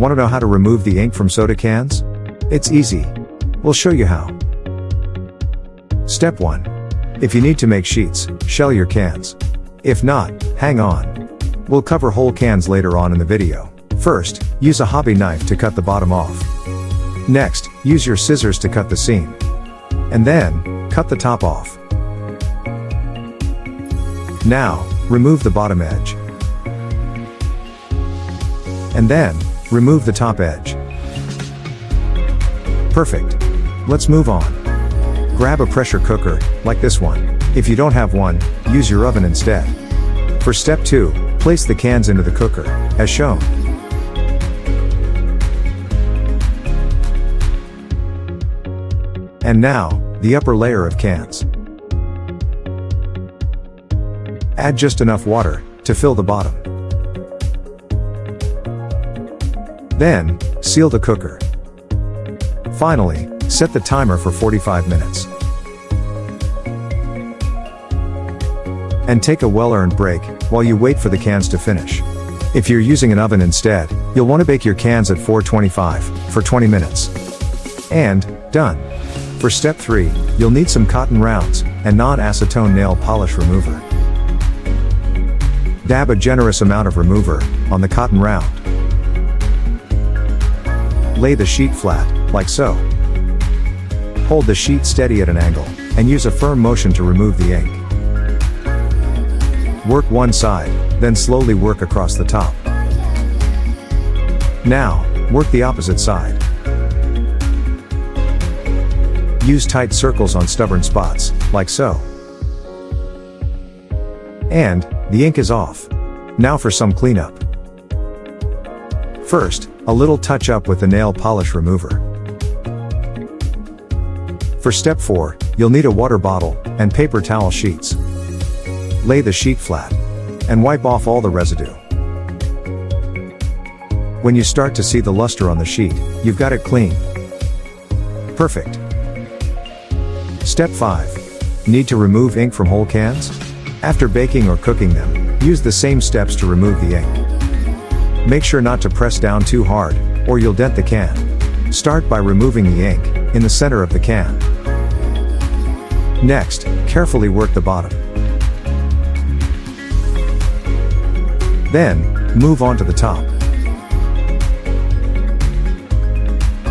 Want to know how to remove the ink from soda cans? It's easy. We'll show you how. Step 1. If you need to make sheets, shell your cans. If not, hang on. We'll cover whole cans later on in the video. First, use a hobby knife to cut the bottom off. Next, use your scissors to cut the seam. And then, cut the top off. Now, remove the bottom edge. And then, remove the top edge. Perfect. Let's move on. Grab a pressure cooker, like this one. If you don't have one, use your oven instead. For step 2, place the cans into the cooker, as shown. And now, the upper layer of cans. Add just enough water to fill the bottom. Then, seal the cooker. Finally, set the timer for 45 minutes. And take a well-earned break while you wait for the cans to finish. If you're using an oven instead, you'll want to bake your cans at 425 for 20 minutes. And, done. For step 3, you'll need some cotton rounds and non-acetone nail polish remover. Dab a generous amount of remover on the cotton round. Lay the sheet flat, like so. Hold the sheet steady at an angle, and use a firm motion to remove the ink. Work one side, then slowly work across the top. Now, work the opposite side. Use tight circles on stubborn spots, like so. And, the ink is off. Now for some cleanup. First, a little touch up with the nail polish remover. For step 4, you'll need a water bottle and paper towel sheets. Lay the sheet flat and wipe off all the residue. When you start to see the luster on the sheet, you've got it clean. Perfect. Step 5. Need to remove ink from whole cans? After baking or cooking them, use the same steps to remove the ink. Make sure not to press down too hard, or you'll dent the can. Start by removing the ink in the center of the can. Next, carefully work the bottom. Then, move on to the top.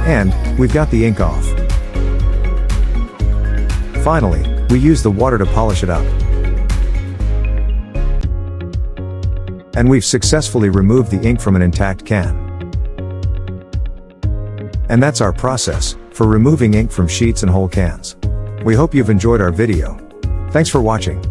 And, we've got the ink off. Finally, we use the water to polish it up. And we've successfully removed the ink from an intact can. And that's our process for removing ink from sheets and whole cans. We hope you've enjoyed our video. Thanks for watching.